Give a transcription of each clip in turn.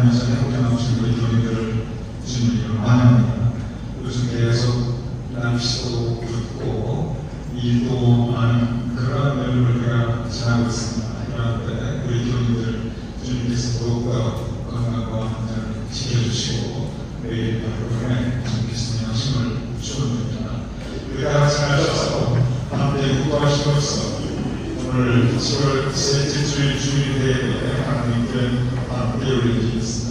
하나님께서 함께 나오신 우리 교인들을 주님의 이름으로 환영합니다. 요즘 계속 날씨도 춥고 일도 많은 그러한 면을 우리가 지나고 있습니다. 이럴 때 우리 교인들 주님께서 더욱더 건강과 안전을 지켜주시고 매일 바로 주님께서 양심을 주옵니다. 우리가 잘 써서 함께 구하시옵소서. 오늘 10월 셋째 주일 주일 대회에 하나님께 함께 올려드리겠습니다.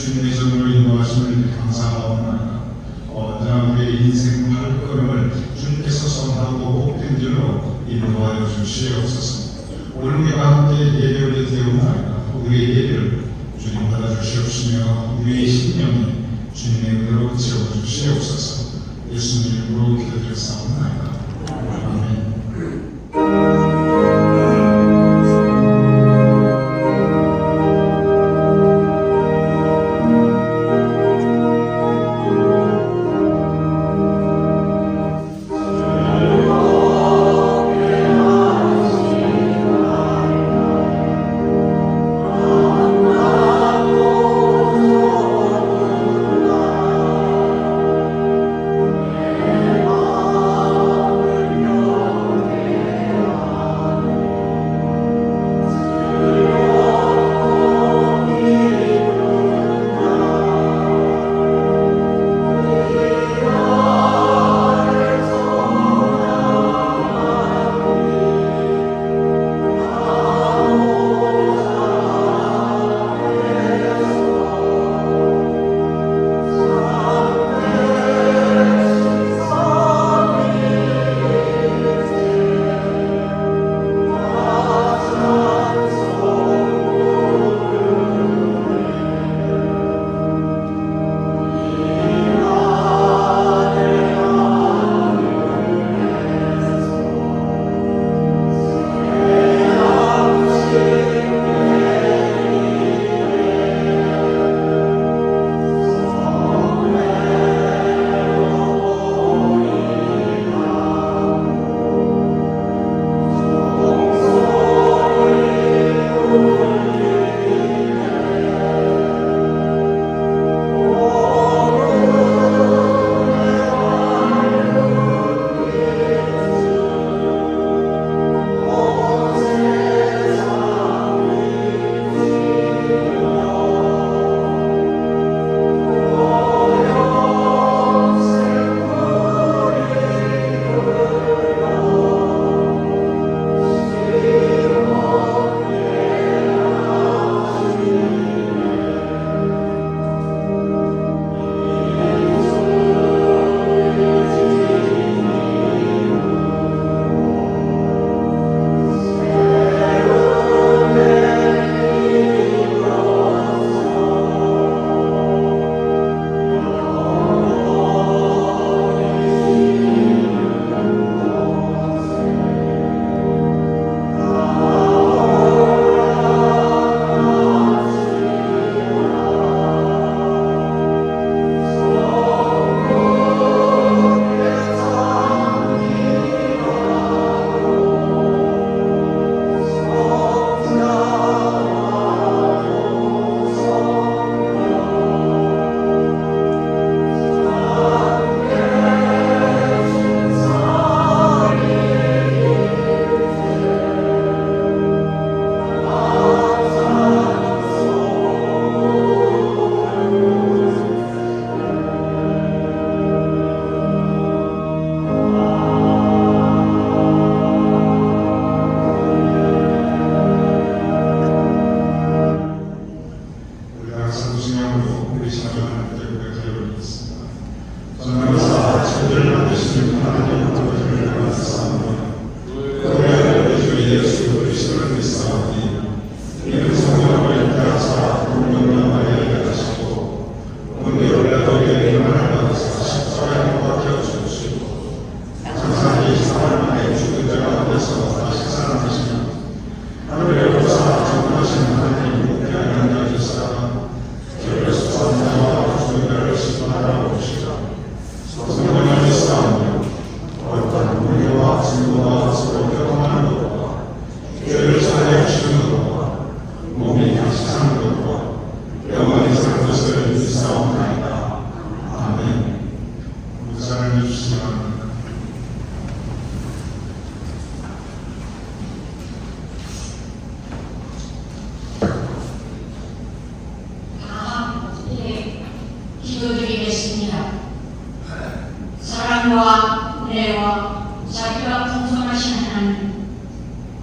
주님의 전으로 인도하심을 감사하옵나이다. 언제나 우리의 인생 발걸음을 주님께서 선하고 복된 길로 인도하여 주시옵소서. 오늘 우리가 함께 예배를 드리옵나이다. 우리의 예배를 주님 받아주시옵시며 우리의 심령이 주님의 은혜로 채워주시옵소서. 예수님 이름으로 기도드렸사옵나이다. 아멘.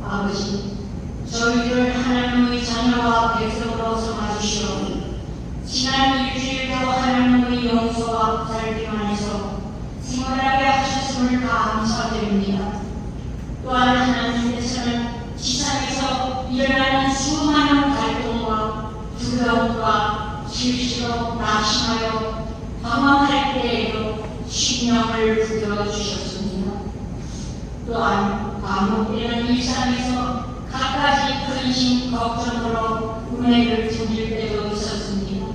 아버지, 저희들 하나님의 자녀와 백성으로 삼아주시오. 지난 일주일도 하나님의 용서와 보살핌 안에서 생활하게 하셨음을 감사드립니다. 또한 하나님께서는 지상에서 일어나는 수많은 갈등과 두려움과 실수로 낙심하여 방황할 때에도 심령을 부여주셨습니다. 또한 반복되는 일상에서 갖가지 근심 걱정으로 은혜를 드릴 때도 있었습니다.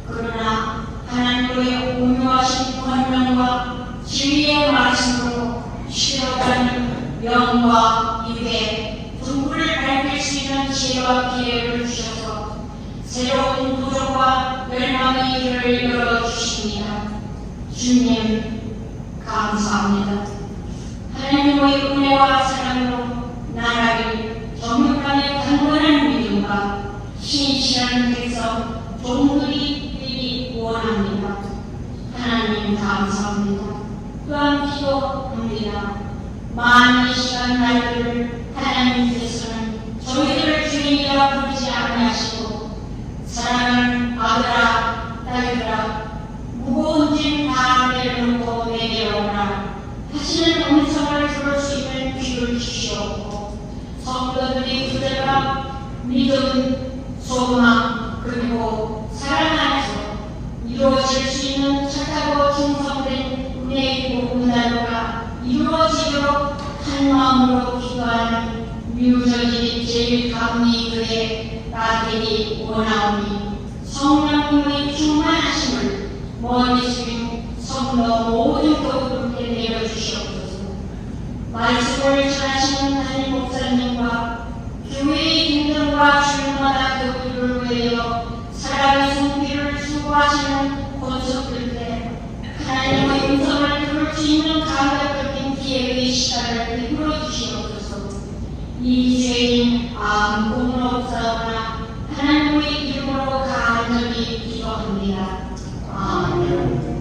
그러나 하나님의 오묘하신 권면과 진리의 말씀으로 쉬어가는 영과 입에 불을 밝힐 수 있는 지혜와 기회를 주셔서 새로운 도전과 멸망의 길을 열어주십니다. 주님 감사합니다. 하나님의 은혜와 사랑으로 나라를 정육간의 강건한 믿음과 신실한 백성 종들이 되기 원합니다. 하나님 감사합니다. 또한 기도합니다. 많은 시간 날들을 하나님께서는 저희들을 주인이라 부르지 아니하시고 사랑하는 아들아 딸들아 무거운 짐 다 내려놓고 내게 오라 하시는 음성을 들을 수 있는 귀를 주시옵고 성도들이 그대가 믿음, 소망 그리고 사랑 안에서 이루어질 수 있는 착하고 충성된 은혜의 복음나루가 이루어지도록 한 마음으로 기도하는 미우저지 제일 감리 교회 나되기 원하오니 성령님의 충만하심을 멀리 주인 성도 모든 교우들께 내려주시옵소서. 말씀을 전하시는 담임 목사님과 교회의 힘듦과 주일마다 교우들을 위하여 사랑의 손길을 수고하시는 권속들께 하나님의 음성을 들을 수 있는 감격적인 기회의 시간을 베풀어 주시옵소서. 이 죄인 아무것도 없사오나 하나님의 이름으로 간절히 기도합니다. 아멘.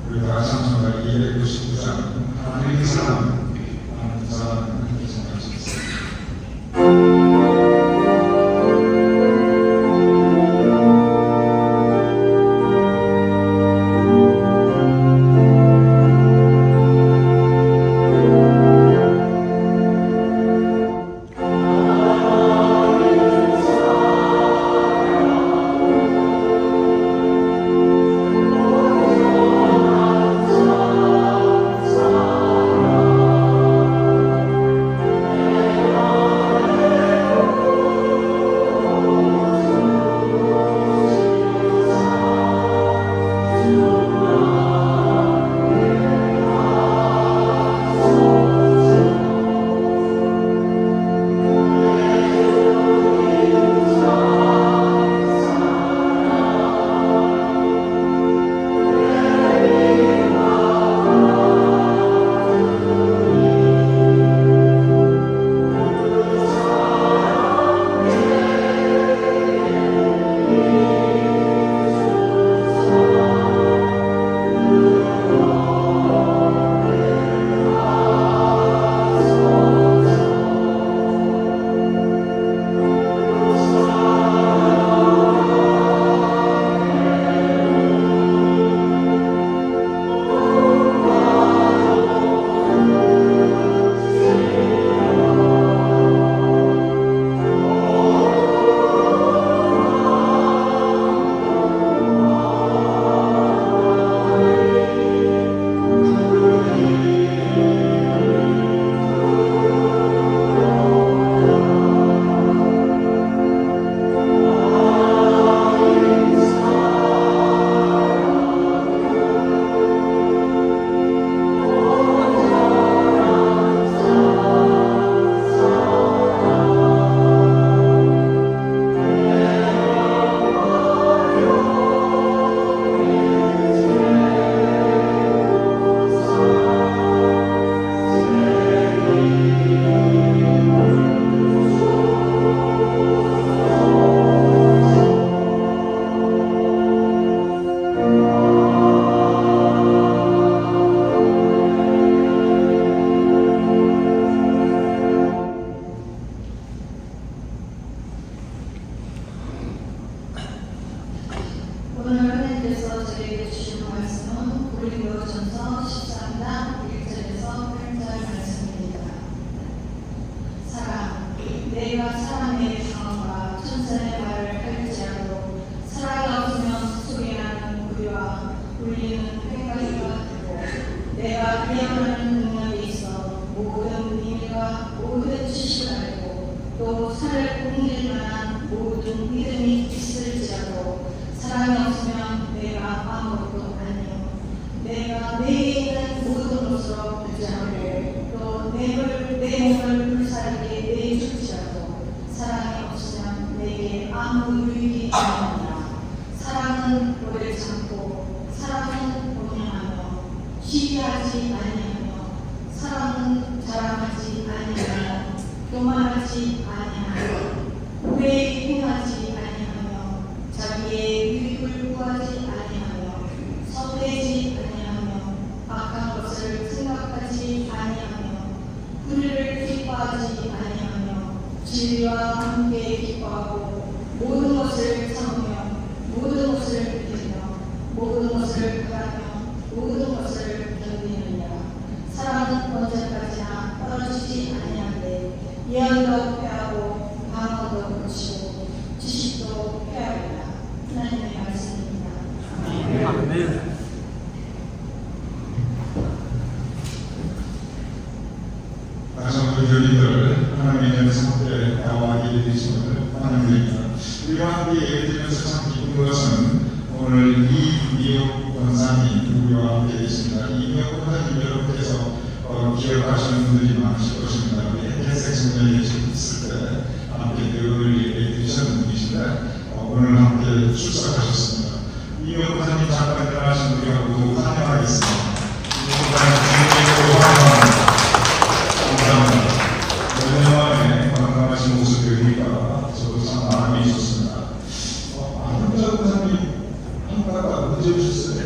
우리 다 찬송가 299장 하나님의 사랑 하나님의 사랑을 함께 선포하시겠습니다. 우리는 횡가지가 되고 내가 기억하는 능력에 있어 모든 비밀과 모든 지식을 알고 또 산을 옮길 만한 모든 믿음이 있을지라도 사랑이 없으면 내가 아무것도 아니요 내가 내게 있는 모든 것으로 부자하고 또 내 몸을 불살게 내줄지라도 사랑이 없으면 내게 아무 유익이 아니니라. 사랑은 오래 참고 사랑은 온유하며 시기하지 아니하며 사랑은 자랑하지 아니하며 교만하지 아니하며 후회에 행하지 아니하며 자기의 유익을 구하지 아니하며 선대지 아니하며 악한 것을 생각하지 아니하며 불의를 기뻐하지 아니하며 진리와 함께 기뻐하고 모든 것을 참으며 모든 것을 믿으며 모든 것을 바라며 모든 것을 견디느니라. 사랑은 언제까지나 떨어지지 아니하되 예언도 패하고 방언도 그치고 지식도 패하리라. 하나님의 말씀입니다. 아멘. 다시 한번 교인들 하나님의 성대 나와게 되심을 환영드립니다. 우리와 함께 예배드리면서 참 기쁜 것은 오늘 이미옥 권사님 우리와 함께 계십니다. 이미옥 권사님 여러분께서 기억하시는 분들이 많으실 것입니다. 우리 혜택 성전에 있을 때 함께 늘 예배드리셨는 분이신데 오늘 함께 출석하셨습니다. 이미옥 권사님 잠깐 일어나신 우리가 모두 환영하겠습니다. 이미옥 권사님 주님께서 환영합니다. 감사합니다. 오랜만에 건강하신 모습을 보니까 저도 참 마음이 좋습니다. 한국자 권사님 한국가 언제 오셨어요?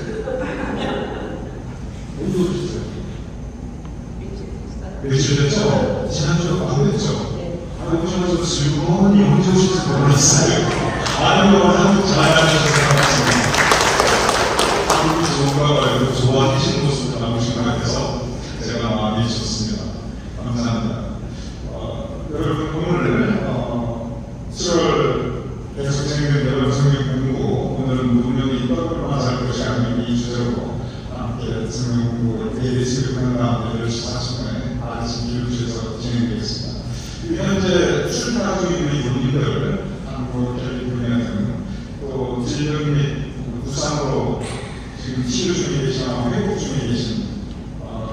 언제 오셨어요? 며칠 됐죠? 지난주에 안 됐죠? 오셔서 즐거운이 언제 오실지 모르겠어요. 아니면 한국 잘 다니셔서 반갑습니다. 한국이 좋은가 좋아하시는 모습을 나오신 것 같아서 제가 마음이 좋습니다. 감사합니다. 여러분 오늘 7월 계속 진행된 성경 공부 오늘은 무능력이 떡으로만 살 것이 아닌 이 주제로 함께 성경 공부 예배식을 끝난 8시 40분에 아침 교육실에서 진행되겠습니다. 현재 출타 중인 우리 군인들 한국 캘리포니아 등 또 질병 및 부상으로 지금 치료 중에 계시거나 회복 중에 계신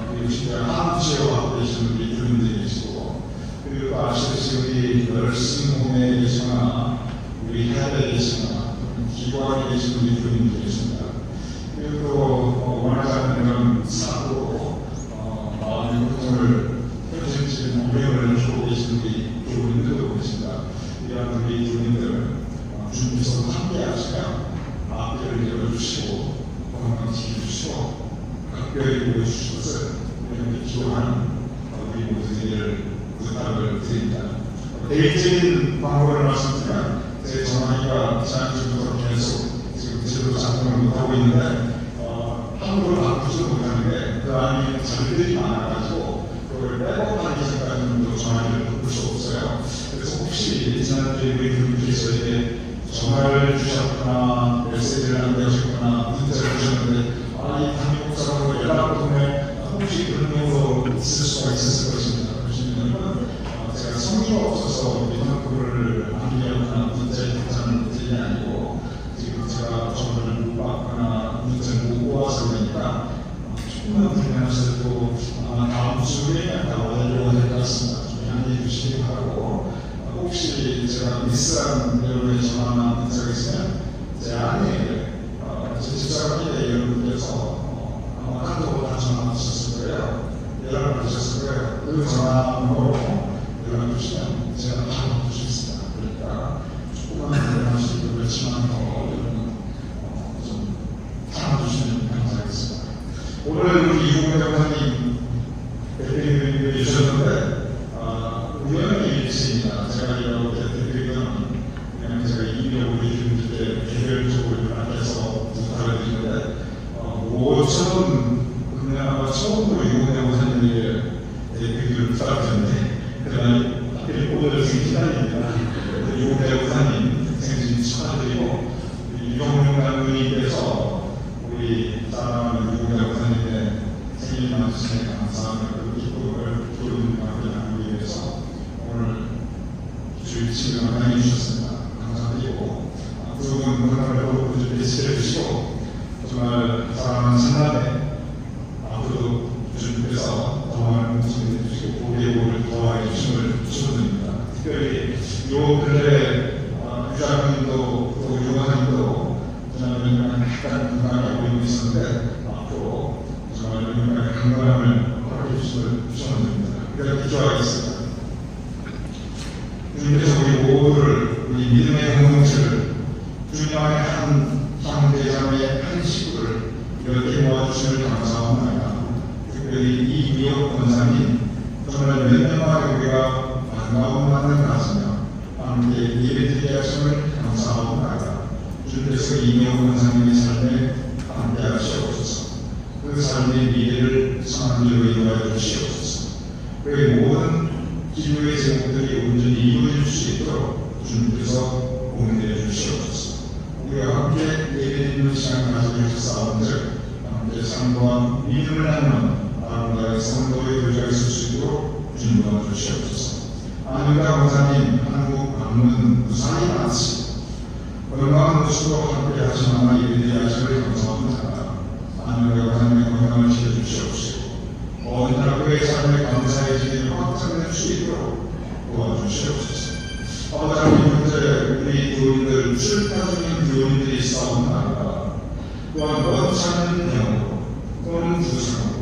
그리고 심지어 항암 치료하고 계신 우리 군인들이 계시고 그리고 아시다시피 우리 널싱홈에 계시거나 우리 해외에 계시거나 기관에 계신 우리 군인들이 계십니다. 그리고 또 원하지 않는 이런 사고로 마음의 고통을 현실적인 고통을 주고 계신 우리 교우님들도 계십니다. 이러한 우리 교우님들 주님께서 함께 하시며 앞길을 열어주시고 건강 지켜주시고 각별히 보여주신 것을 이렇게 기도하는 우리 모두에게 부탁을 드립니다. 개인적인 방법을 말씀드리면 제 전화기가 지난주부터 계속 지금 제대로 작동을 못하고 있는데 한국을 바꾸지도 못하는데 그 안에 자료들이 많아가지고 그걸 백업하기 전까지는 전화기를 바꿀 수 없어요. 그래서 혹시 지난주에 우리 교육께서 저에게 전화를 주셨거나 메시지를 남겨주셨거나 문자를 주셨는데 이 담임 목사하고 연락을 통해 혹시 그런 경우도 있을 수가 있었을 것입니다. 그러시면 제가 성의가 없어서 연락을 남기거나 문자에 답장을 드린 게 아니고 지금 제가 전화를 못 받거나 문자를 못 보아서 그러니까 조금만 불편하셔도 아마 다음 주에 다 와드리고 될 것 같습니다. 좀 양해해 주시기 바라고 혹시 제가 미스한 여러분의 전화나 문자가 있으면 제 아내에게 제 집사람에게 여러분께서 아마 카톡으로 다 전화 주셨을 거예요. 연락을 주셨을 거예요. 그 전화번호로 연락 주시면 제가 바로 주시겠습니다. 그러니까 조금만 불편하시고 그렇지만 여러분 좀 참아주시면 감사하겠습니다. 오늘 우리 이봉현 장사님 대표님이 주셨는데 우연히 일치입니다. 제가 이렇게 대표님은 그냥 제가 이미로 우리 주민들께 개별적으로 연락해서 부탁을 드리는데 5,000원 그냥 처음으로 이봉현 장사님에게 대표님을 부탁드렸는데 그날 하필 오늘 생신날입니다. 이봉현 장사님 생신 축하드리고 유경룡 장로님께서 우리 사랑하는 유공자 목사님의 생일 맞으시니 감사하며 그 기쁨을 교우님과 나누기 위해서 오늘 주일 친구 하나님 주셨습니다. 감사드리고 두 분 건강을 꾸준히 지켜주시고 정말 사랑하는 신남에 앞으로도 주님께서 더 많은 모습을 해주시고 고기의 복을 더하여 주심을 축원드립니다. 특별히 요 근래 유자님도 또 유관님도 저는 약간 건강이 보이고 있었는데 앞으로 정말 건강의 건강을 허락해 주심을 축원드립니다. 그래서 기도하겠습니다. 주님께서 우리 모두를 우리 믿음의 공동체를 주님 안에 한 형제자매의 한 식구를 이렇게 모아주심을 감사합니다. 특별히 이미옥 권사님 정말 몇 년 만에 우리가 반가운 만을 가지며 함께 예배드리게 하심을 감사합니다. 주님께서 이미옥 권사님의 삶에 함께 하시옵소서. 그 삶의 미래를 선한대로 인도하여 주시옵소서. 그의 모든 기도의 제목들이 온전히 이루어질 수 있도록 주님께서 공인해 주시옵소서. 우리가 함께 예배드리는 시간 가지고 싸움들 함께 상도한 믿음을 나누는 아름다운 성도의 교제가 있을 수 있도록 주님 도와주시옵소서. 안윤가 권사님 한국 방문 무사히 마치 건강한 모습으로 함께 하시는 예배드리 하심을 감사합니다. 안윤가 권사님의 건강을 지켜주시옵시고 모든 학교의 삶에 감사의 지혜를 확장할 수 있도록 도와주시옵소서. 아버지 하나님 현재 우리 교인들 출타 중인 교인들이 싸움나가 또한 원치 않는 병으로 또는 부상으로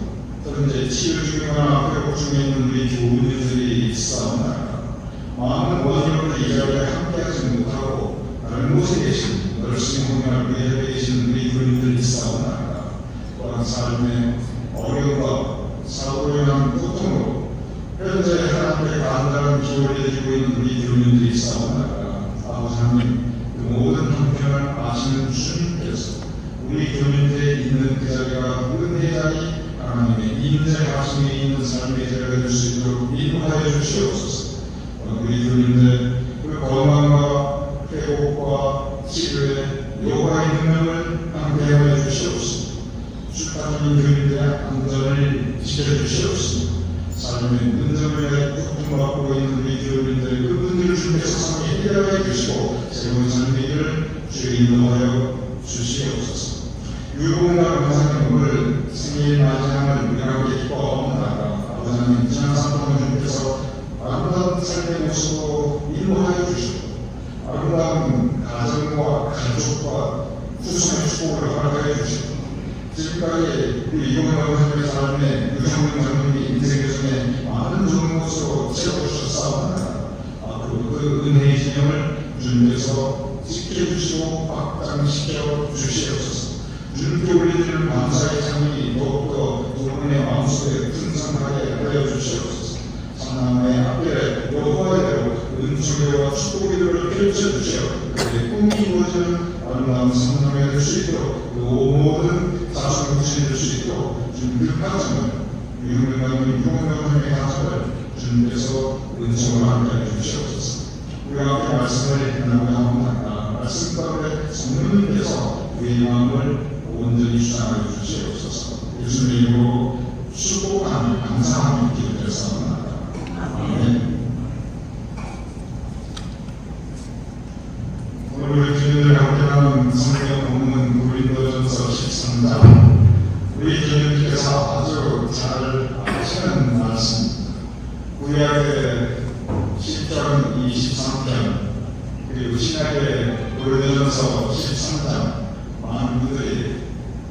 또는 이제 치유 중이거나 회복 중에 있는 우리 교인들이 싸움나가 많은 원인으로 이 자리에 함께하지 못하고 다른 곳에 계신 열심히 공연하고 예배에 계신 우리 교인들이 싸움나가 또한 삶의 어려움과 사고로 인한 고통으로 현재 하나님께 간절한 기도를 드리고 있는 우리 교인들이 싸움나가 아버지 하나님 그 모든 형편을 아시는 주님께서 우리 교인들에 있는 그 자리가 은혜의 자리 하나님의 인자하심에 있는 삶의 자리가 될 수 있도록 인도하여 주시옵소서. 우리 교인들 그 건강과 회복과 치료에 여호와의 능력을 함께하여 주시옵소서. 출타적인 교인들의 안전을 지켜주시옵소서. 삶의 문제를 위해 고통받고 있는 우리 교인들 그분들을 주님께서 성에 해결해 주시고 새로운 삶의 길을 주의 인도하여 주시옵소서. 유공과 권사님 오늘 생일 맞이함을 우리가 함께 기뻐합니다. 아버지 하나님 지난 3년 주님께서 아름다운 삶의 모습으로 인도하여 주시고 아름다운 가정과 가족과 후손의 축복을 허락하여 주시고 지금까지 우리 이용과 권사님의 삶에 유성민 장로님이 인생 교정에 많은 좋은 것으로 채워주셨사옵나이다. 앞으로 그 은혜의 진영을 주님께서 지켜주시고 확장시켜 주시옵소서. 주님께 우리들을 감사의 창이 더욱더 여러분의 마음속에 풍성하게 하여 주시옵소서. 상남의 앞에 여호와의 대로 은총과 축복의 들을 펼쳐주시어 그의 꿈이 이루어지는 아름다운 성령이 될 수 있도록 그 모든 자손 구실이 될 수 있도록 주님 그 가정을 유명한 유명한 가정을 주님께서 은총을 함께해 주시옵소서. 우리가 함께 말씀을 나누고자 합니다. 말씀 가운데 성령님께서 우리의 마음을 온전히 주장하여 주시옵소서. 예수님의 이름으로 축복하며 감사하며 기도드렸사옵나이다. 아멘. 오늘 우리 주님을 함께하는 성경 본문 고린도전서 13장 우리 주님께서 아주 잘 아시는 말씀입니다. 구약의 10장 23편 그리고 신약의 고린도전서 13장 많은 분들이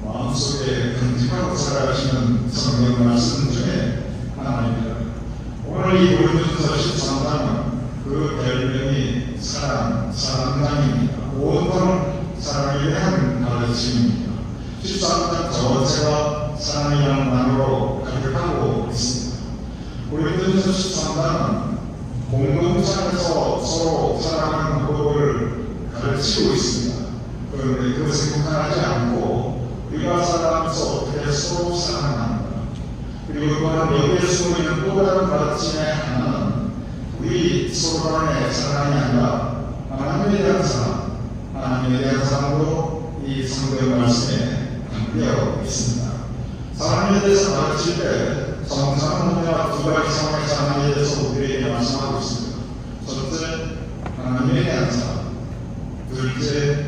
마음속에 간직하고 살아가시는 성경 말씀 중에 하나입니다. 오늘 이 고린도전서 13장은 그 별명이 사랑장입니다. 온통 사랑에 대한 가르침입니다. 13장 전체가 사랑이라는 단어로 가득하고 있습니다. 고린도전서 13장은 공동체에서 서로 사랑하는 방법을 가르치고 있습니다. 그런데 그것에 국한하지 않고 우리가 살아가면서 어떻게 서로 사랑합니다. 그리고 또한 여기에 숨어있는 또 다른 가르침의 하나는 우리 서로 간의 사랑이 아니라 하나님에 대한 사랑, 하나님에 대한 사랑으로 이 성경 말씀에 되어 있습니다. 사랑에 대해서 가르칠 때 정상훈이와 두 가지 상황의 사랑에 대해서 우리에게 말씀하고 있습니다. 첫째, 하나님에 대한 사랑. 둘째,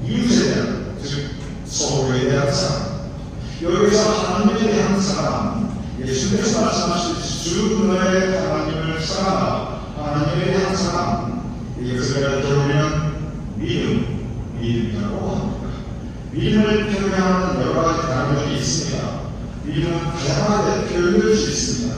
이웃에 대한, 즉 서로에 대한 사랑. 여기서 하나님에 대한 사랑, 예수께서 말씀하시듯이 주 너의 하나님을 사랑하라. 하나님에 대한 사랑, 이것을 결국에는 믿음이라고 합니다. 믿음을 표현하는 여러 가지 단어들이 있습니다. 믿음은 다양하게 표현될 수 있습니다.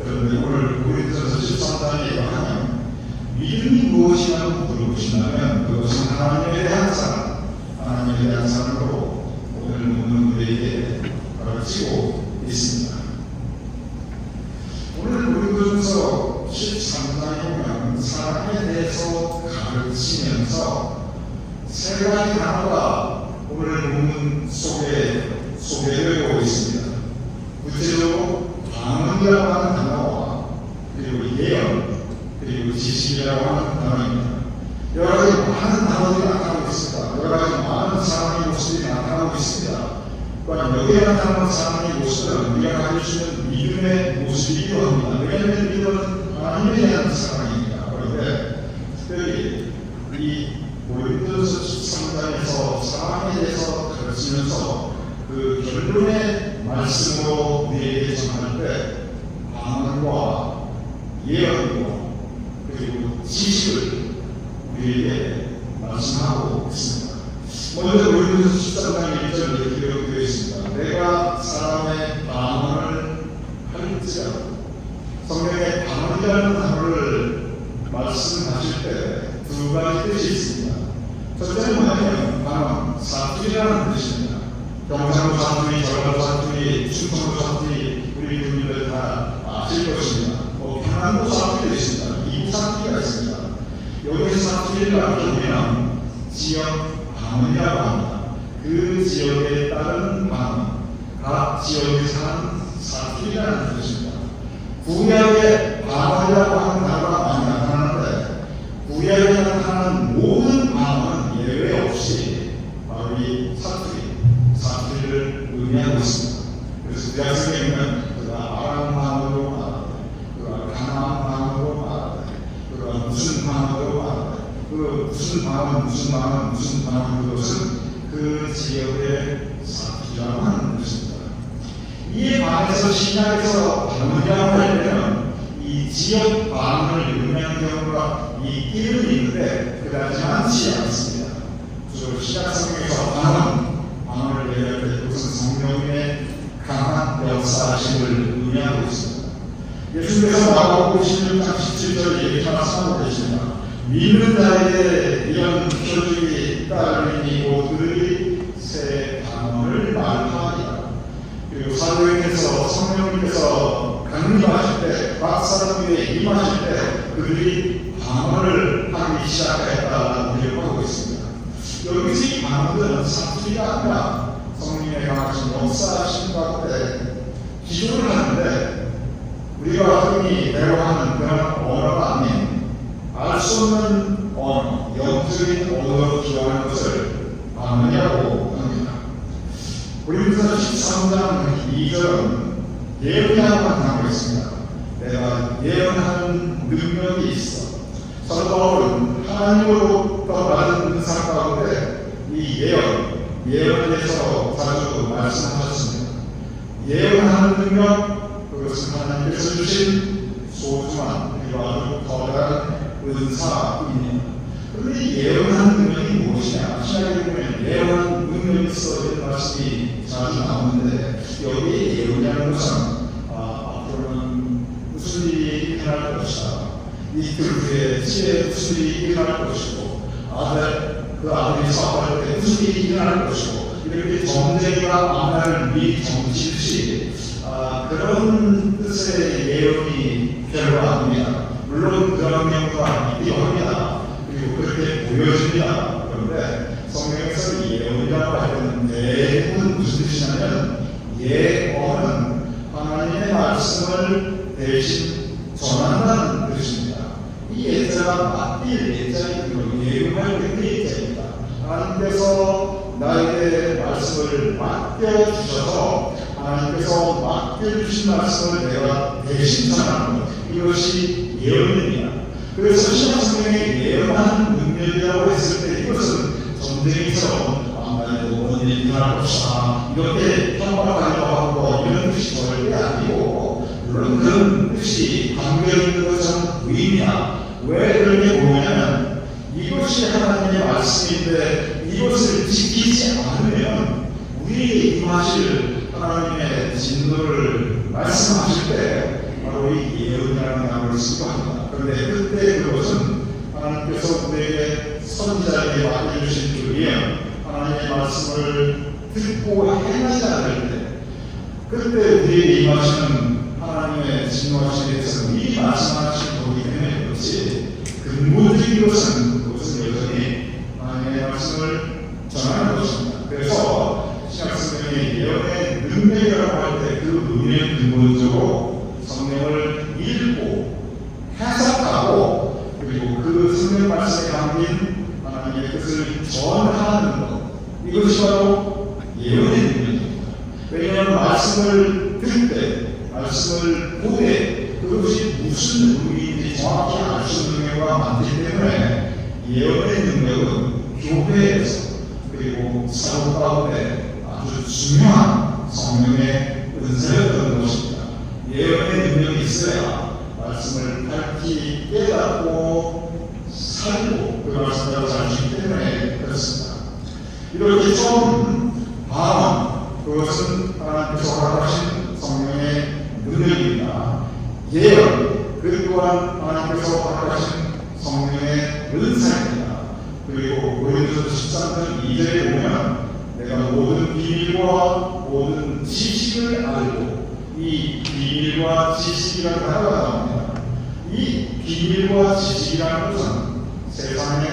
그런데 오늘 고린도전서 13장에 이러하면 믿음이 무엇이냐고 물어보신다면 그것은 하나님에 대한 사랑, 하나님에 대한 사랑으로 오늘 묻는 우리에게 가르치고 있습니다. 오늘 고린도전서 13장에 보면 사랑에 대해서 가르치면서 세 가지 단어가 오늘 본문 속에 소개되고 있습니다. 구체적으로 방언이라고 하는 단어와 그리고 예언 그리고 지식이라고 하는 단어입니다. 여러 가지 많은 단어들이 나타나고 있습니다. 여러 가지 많은 사랑의 모습이 나타나고 있습니다. 또한 여기에 나타나는 사랑의 모습은 우리가 가질 수 있는 믿음의 모습이기도 합니다. 왜냐하면 믿음은 하나님에 대한 사랑입니다. 그런데 특별히 이 고린도전서 13장에서 사랑에 대해서 가르치면서 그 결론의 말씀으로 우리에게 전할 때 방언과 예언과 그리고 지식을 우리에게 말씀하고 있습니다. 먼저 고린도전서 13장 1절 이렇게 기록되어 있습니다. 내가 사람의 방언을 할지라도 성경에 방언이라는 단어를 말씀하실 때 두 가지 뜻이 있습니다. 첫째는 뭐냐면 방언, 사투리라는 뜻입니다. 경상도 사투리, 전라도 사투리, 충청도 사투리 우리 분들 다 아실 것입니다. 평안도 사투리도 있습니다. 이북 사투리가 있습니다. 여기서 사투리를 알려면 지역 방언이라고 합니다. 그 지역에 따른 방언, 각 지역에 사는 사투리라는 뜻입니다. 구약의 방언이라고 하는 단어가 많이 나타나는데 구약에 나타나는 모든 방언은 예외 없이 바로 이 사투리를 의미하고 있습니다. 그래서 구약 성경에는 그가 아람 방언으로 말하되, 그가 가나안 방언으로 말하되, 그가 무슨 방언으로 말하되, 그 무슨 방언 그것은 그 지역의 사투리라고 하는 것입니다. 이에 반해서 신약에서 방언이라고 할 때는 이 지역 방언을 의미하는 경우가 있기는 있는데 그다지 많지 않습니다. 주로 신약 성경에서 방언을 얘기할 때 그것은 성령의 강한 역사심을 의미하고 있습니다. 예수께서 마가복음 16장 17절 얘기 말씀하고 계십니다. 믿는 자에게 이런 표적이 따르니 그들이 새 방언을 말하리라. 그리고 사도행전에서 성령님께서 강림하실 때 각 사람 위에 임하실 때 그들이 방언을 하기 시작했다고 기록하고 있습니다. 여기서 이 방언들은 사투리가 아니라 성령의 강하신 역사하신 가운데 기도를 하는데 우리가 흔히 대화하는 그런 언어가 아닌 알 수 없는 언어, 영적인 언어로 기도하는 것을 방언이라고 합니다. 고린도전서 13장 2절은 예언이라고 하는 단어가 있습니다. 내가 예언하는 능력이 있어. 사도 바울은 하나님으로부터 받은 은사 가운데 이 예언에 대해서 자주 말씀하셨습니다. 예언하는 능력, 그것은 하나님께서 주신 소중한 그리고 아주 거대한 은사입니다. 그런데 예언하는 능력이 무엇이냐? 신약에 보면 예언하는 능력이 있어 이런 말씀이 자주 나오는데 여기 예언이라는 것은 앞으로는 무슨 일이 일어날 것이다. 이틀 후에 집에 무슨 일이 일어날 것이고 그 아들이 사업할 때 무슨 일이 일어날 것이고 이렇게 전쟁과 만화를 미리 정치듯이 그런 뜻의 예언이 별로 아닙니다. 물론 그런 경우가 있기도 합니다. 그리고 그렇게 보여집니다. 그런데 성경에서 예언이라고 할 때는 대부분 무슨 뜻이냐면 예언은 하나님의 말씀을 대신 전한다는 뜻입니다. 이 예자가 맞빌 예자이고 예언할 때 그 예자입니다. 하나님께서 나에게 말씀을 맡겨주셔서 하나님께서 맡겨주신 말씀을 내가 대신 전하는 것, 이것이 예언입니다. 그래서 신약성경에 예언하는 능력이라고 했을 때 이것은 전쟁에서 뭔 일이 일어날 것이다 이렇게 평가하려고 하고 이런 뜻이 절대 아니고, 물론 그런 뜻이 담겨 있는 것은 의미야. 왜 그렇게 보냐면 이것이 하나님의 말씀인데 이것을 지키지 않으면 우리에게 임하실 하나님의 진노를 말씀하실 때 바로 이 예언이라는 단어를 쓰고 합니다. 그런데 그때 그것은 하나님께서 우리에게 선지자에게 맡겨주신 그 예언, 하나님의 말씀을 듣고 행하지 않을 때, 그때 우리에게 임하시는 하나님의 진노하시는 대해서 미리 말씀하신 거기 때문에 그렇지, 근본적인 것은 여전히 하나님의 말씀을 전하는 것입니다. 그래서 신약성경의 예언의 능력이라고 할 때 그 의미는 근본적으로 성경을 읽고 해석하고 그리고 그 성경 말씀에 담긴 하나님의 뜻을 전하는 것, 이것이 바로 예언의 능력입니다. 왜냐하면 말씀을 들을 때, 말씀을 보되 그것이 무슨 의미인지 정확히 알 수 있는 경우가 많기 때문에 예언의 능력은 교회에서 그리고 사도 가운데 아주 중요한 성령의 은사였던 것입니다. 예언의 능력이 있어야 말씀을 밝히 깨닫고 살고 그 말씀대로 살기 때문에 그렇습니다. 이렇게 처음 방언, 그것은 하나님께서 허락하신 성령의 능력입니다. 예언, 그 또한 하나님께서 허락하신 성령의 은사입니다. 그리고 고린도서 13장 2절에 보면 내가 모든 비밀과 모든 지식을 알고, 이 비밀과 지식이라는 단어가 나옵니다. 이 비밀과 지식이라는 것은 세상의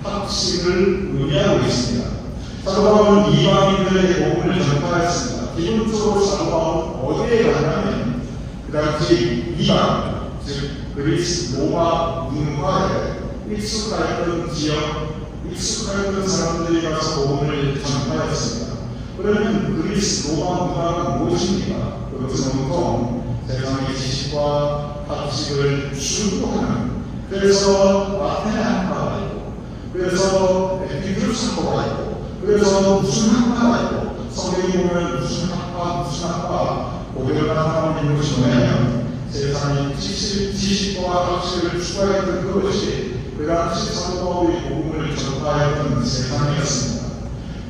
학식을 의미하고 있습니다. 사도 바울은 이방인들에게 복음을 전파했습니다. 기본적으로 사도 바울은 어디에 가냐면 그 당시 이방, 즉 그리스 로마 문화에 익숙했던 지역, 익숙했던 사람들이 가서 복음을 전파했습니다. 그러면 그리스 로마 문화가 무엇입니까? 그것은 온통 세상의 지식과 학식을 추구하는, 그래서 아테네 학파가 있고, 그래서 에피드루스 학파가 있고, 그래서 무슨 학파가 있고, 성경이 보면 무슨 학파 고개를 나타나는 것이 뭐냐면 세상의 지식과 학식을 추구했던 그것이 그 당시 사도 바울이 복음을 전파했던 세상이었습니다.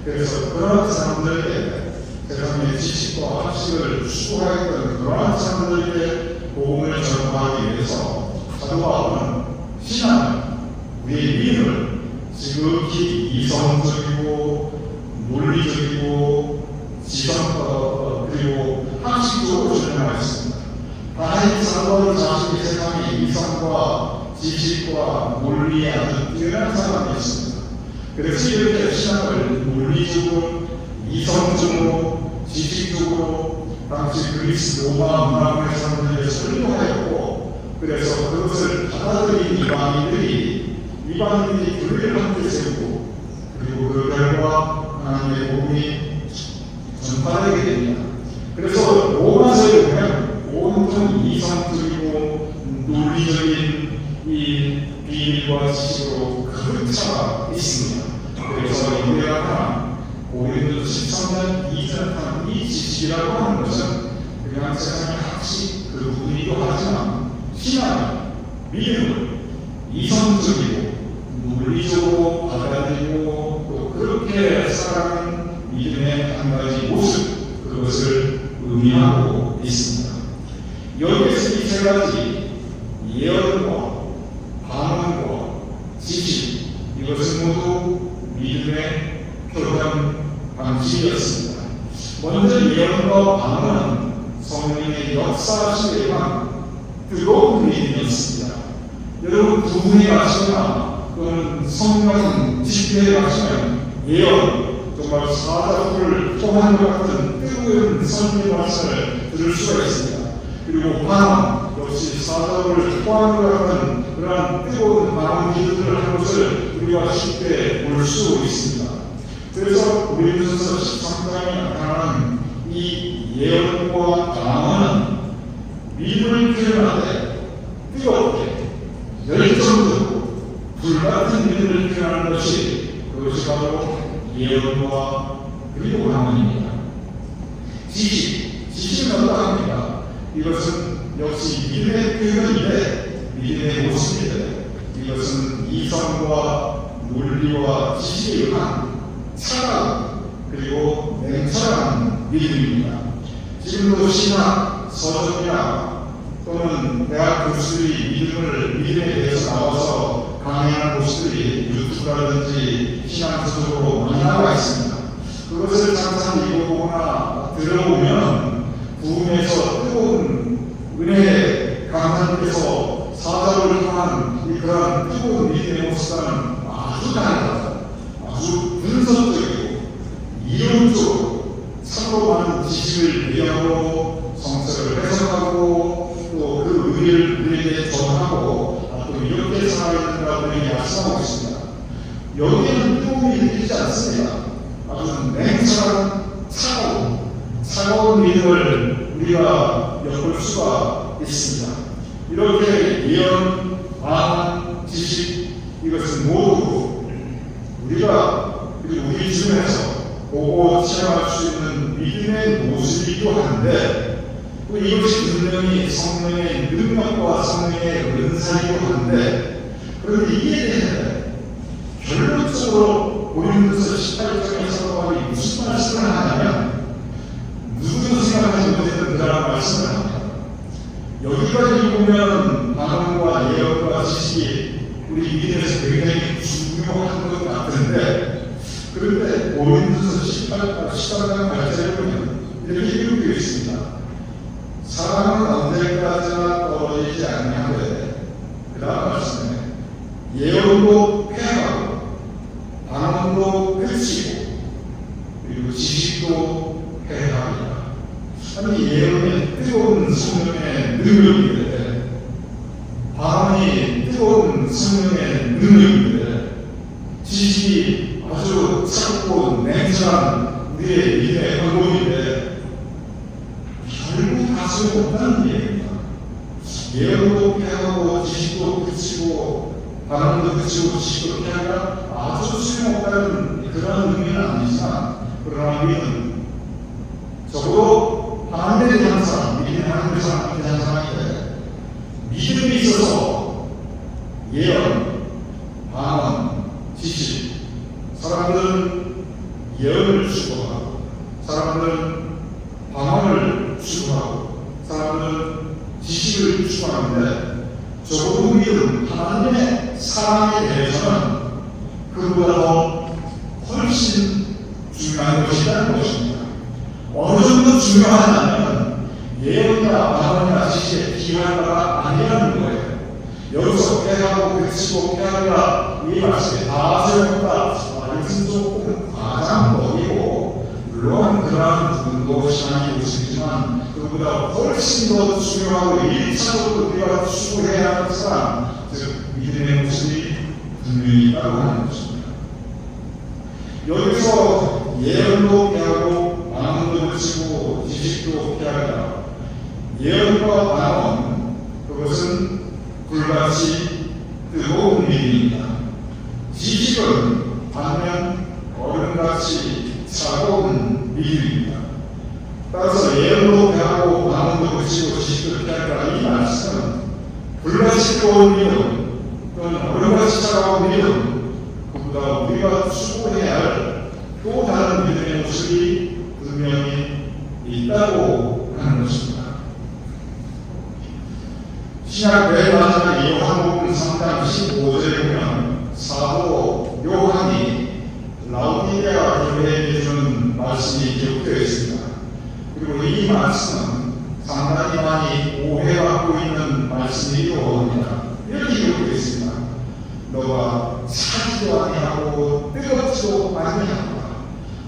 그래서 그런 사람들에게, 세상의 지식과 학식을 추구했던 그러한 사람들에게 복음을 전파하기 위해서 사도 바울은 신앙을, 우리의 믿음을 지극히 이성적이고 논리적이고 그리고 학식적으로 설명하였습니다. 다행히 사도 바울 자신이 세상의 이성과 지식과 논리에 아주 뛰어난 사람이었습니다. 그래서 이렇게 신앙을 논리적으로, 이성적으로, 지식적으로 당시 그리스 로마 문화의 사람들에게 설명하였고, 그래서 그것을 받아들인 이방인들이 교회를 함께 세우고, 그리고 그 결과 하나님의 복음이 전파되게 됩니다. 그래서 로마서에 보면 온통 이성적이고 논리적인 이 비밀과 지식으로 가득 차 있습니다. 그래서 이들가 고린도서 13장 2절 이 지식이라고 하는 것은 그냥 세상의 학식 그 부분이기도 하지만 신앙을, 믿음을 이성적이고 논리적으로 받아들이고 또 그렇게 살아가는 믿음의 한 가지 모습, 그것을 의미하고 있습니다. 여기에서 이 세 가지 예언과 방언과 지식, 이것은 모두 믿음의 표현 방식이었습니다. 먼저 예언과 방언은 성령의 역사하심에 대한 뜨거운 믿음이었습니다. 여러분 부흥에 가시거나 또는 성령 집회에 가시면 예언, 정말 사자굴을 통한 것 같은 뜨거운 성령 말씀을 들을 수가 있습니다. 그리고 방언 역시 사자굴을 통한 것 같은 그러한 뜨거운 방언 기도들을 하는 것을 우리가 쉽게 볼 수 있습니다. 그래서 고린도전서 13장에 나타나는 이 예언과 방언은 믿음을 표현하되 뜨겁게 열정적으로 불같은 믿음을 표현하는 것이 그것이 바로 예언과 그리고 방언입니다. 지식은 어떠합니까? 이것은 역시 믿음의 표현인데 믿음의 모습인데 이것은 이성과 논리와 지식에 의한 차가운 그리고 냉철한 믿음입니다. 지금도 신학, 서적이나 또는 대학 교수들이 믿음에 대해서 나와서 강의하는 곳들이 유튜브라든지 신앙서적으로 많이 나와 있습니다. 그것을 잠깐 읽어보거나 들어보면 부흥에서 뜨거운 은혜의 강사님께서 사자를 통한 그러한 뜨거운 믿음의 모습과는 아주 다르다. 아주 분석적이고 이론적으로 참으로 많은 지식을 배경으로 성서를 해석하고 또 그 의미를 우리에게 전하고 또 이렇게 살아야 된다고 우리에게 말씀하고 있습니다. 여기에는 뜨거움이 느끼지 않습니다. 아주 냉철한 차가운 믿음을 우리가 엿볼 수가 있습니다. 이렇게 예언, 방언, 지식 이것은 모두 우리가 그리고 우리 주변에서 보고 체험할 수 있는 믿음의 모습이기도 한데 또 이것이 분명히 성령의 능력과 성령의 은사이기도 한데 그런데 이에 대해 결론적으로 고린도서 18장의 사도바울이 무슨 말씀을 하냐면 누구도 생각하지 못했던 그런 말씀을 합니다. 여기까지 보면 방언과 예언과 지식이 우리 믿음에서 굉장히 중요한 것 같은데 그런데 고린도서 18장 말씀을 보면 이렇게 기록되어 있습니다. 사랑은 언제까지나 떨어지지 아니하되 그 다음 말씀에 예언도 폐하고 방언도 그치고 그리고 지식도 폐하리라. 아니 예언의 뜨거운 성령의 능력인데 방언이 뜨거운 성령의 능력인데 지식이 아주 차갑고 냉철한 우리의 믿음의 방법인데 결국 다 소용없다는 얘기입니다. 예언도 폐하고 지식도 그치고 방언도 그치고 지식도 폐하니까 아주 소용없다는 그런 의미는 아니지만 그러나 우리는 적어도 하나님에 대한 사람, 믿음의 하나님에 대한 사람인데 믿음이 있어서 예언, 방언, 지식 사람들은 예언을 추구하고 사람들은 방언을 추구하고 사람들은 지식을 추구하는데 적어도 우리는 하나님의 사랑에 대해서는 그보다 더 훨씬 중요한 것이라는 것입니다. 어느 정도 중요하냐면 예언이나 방언이나 지식에 비할 바가 아니라는 거예요. 여기서 폐하고 그치고 폐하리라 이 말씀에 다 소용없다. 이것은 조금 과장법이고 물론 그러한 부분도 신앙의 모습이지만 그보다 훨씬 더 중요하고 1차적으로 우리가 추구해야 하는 사람 즉 믿음의 모습이 분명히 있다고 하는 것입니다. 여기서 예언도 폐하고 방언도 그치고 지식도 폐하리라. 예언과 방언 그것은 불같이 뜨거운 믿음입니다. 지식은 반면 얼음같이 차가운 믿음입니다. 따라서 예언도 폐하고 방언도 그치고 지식도 폐하리라 이 말씀은 불같이 뜨거운 믿음 또는 얼음같이 차가운 믿음 그보다 우리가 추구해야 할 또 다른 믿음의 모습이 분명히 있다고 하는 것입니다. 신약 맨 마지막 요한복음 3장 15절에 보면 사도 요한이 라오디게아 교회에 주는 말씀이 기록되어 있습니다. 그리고 이 말씀은 상당히 많이 오해받고 있는 말씀이기도 합니다. 이렇게 기록되어 있습니다. 너가 차지도 아니하고 뜨겁지도 아니하고